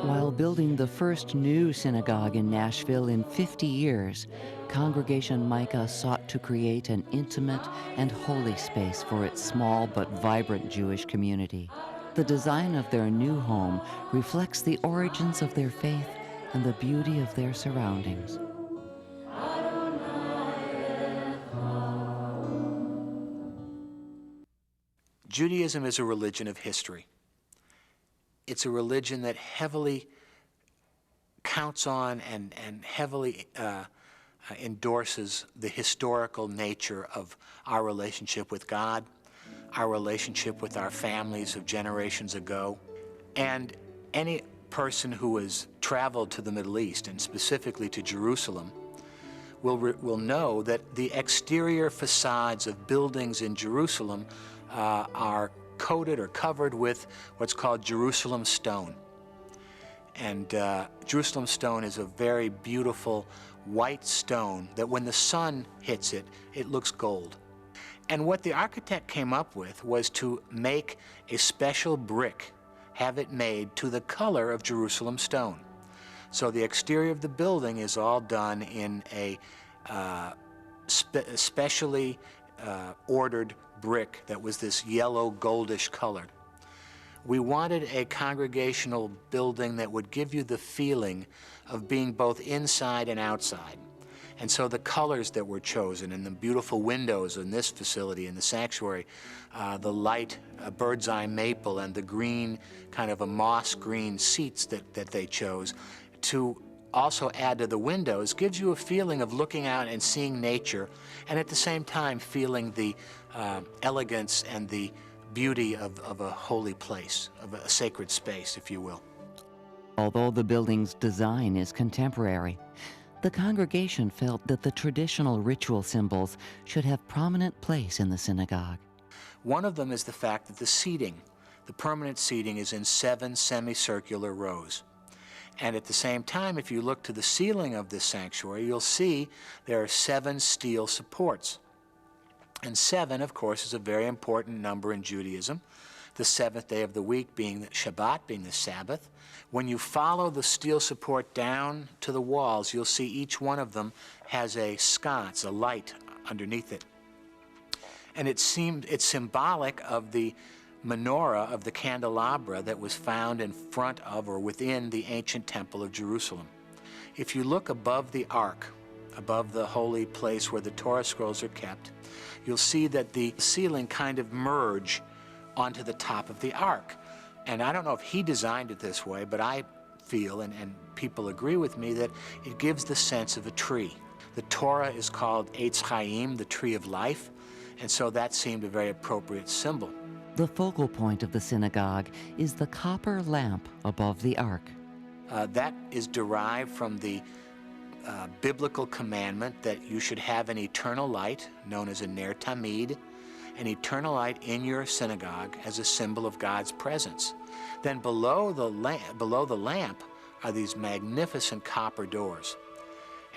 While building the first new synagogue in Nashville in 50 years, Congregation Micah sought to create an intimate and holy space for its small but vibrant Jewish community. The design of their new home reflects the origins of their faith and the beauty of their surroundings. Judaism is a religion of history. It's a religion that heavily counts on and heavily endorses the historical nature of our relationship with God, our relationship with our families of generations ago. And any person who has traveled to the Middle East, and specifically to Jerusalem, will know that the exterior facades of buildings in Jerusalem are coated or covered with what's called Jerusalem stone. And Jerusalem stone is a very beautiful white stone that when the sun hits it, it looks gold. And what the architect came up with was to make a special brick, have it made to the color of Jerusalem stone. So the exterior of the building is all done in a specially ordered brick that was this yellow goldish colored. We wanted a congregational building that would give you the feeling of being both inside and outside. And so the colors that were chosen and the beautiful windows in this facility, in the sanctuary, the light bird's eye maple and the green, kind of a moss green seats that they chose to also add to the windows, gives you a feeling of looking out and seeing nature, and at the same time feeling the elegance and the beauty of a holy place, of a sacred space, if you will. Although the building's design is contemporary, the congregation felt that the traditional ritual symbols should have prominent place in the synagogue. One of them is the fact that the seating, the permanent seating, is in 7 semicircular rows. And at the same time, if you look to the ceiling of this sanctuary, you'll see there are 7 steel supports. And 7, of course, is a very important number in Judaism, the 7th day of the week being the Shabbat, being the Sabbath. When you follow the steel support down to the walls, you'll see each one of them has a sconce, a light underneath it. And it's symbolic of the menorah of the candelabra that was found in front of or within the ancient temple of Jerusalem. If you look above the ark, above the holy place where the Torah scrolls are kept, you'll see that the ceiling kind of merge onto the top of the ark. And I don't know if he designed it this way, but I feel, and people agree with me, that it gives the sense of a tree. The Torah is called Eitz Chaim, the tree of life, and so that seemed a very appropriate symbol. The focal point of the synagogue is the copper lamp above the ark. That is derived from the biblical commandment that you should have an eternal light, known as a ner tamid, an eternal light in your synagogue as a symbol of God's presence. Then below the lamp are these magnificent copper doors.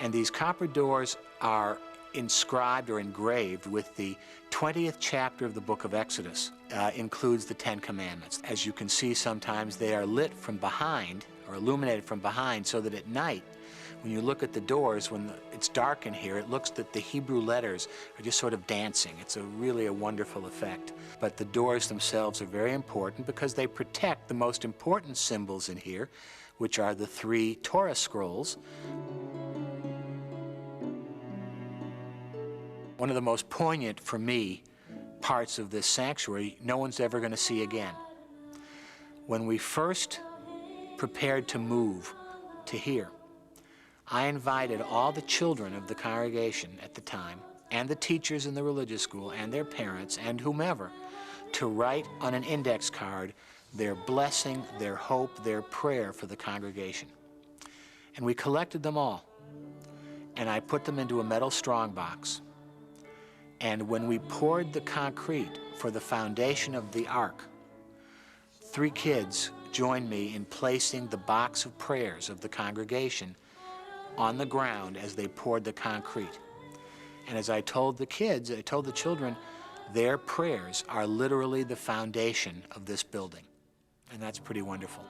And these copper doors are inscribed or engraved with the 20th chapter of the book of Exodus. Includes the 10 Commandments. As you can see, sometimes they are lit from behind or illuminated from behind, so that at night, when you look at the doors, when it's dark in here, it looks that the Hebrew letters are just sort of dancing. It's really a wonderful effect. But the doors themselves are very important because they protect the most important symbols in here, which are the 3 Torah scrolls. One of the most poignant for me parts of this sanctuary no one's ever going to see again. When we first prepared to move to here, I invited all the children of the congregation at the time, and the teachers in the religious school, and their parents, and whomever, to write on an index card their blessing, their hope, their prayer for the congregation. And we collected them all, and I put them into a metal strongbox. And when we poured the concrete for the foundation of the ark, 3 kids joined me in placing the box of prayers of the congregation on the ground as they poured the concrete. And as I told the kids, I told the children, their prayers are literally the foundation of this building. And that's pretty wonderful.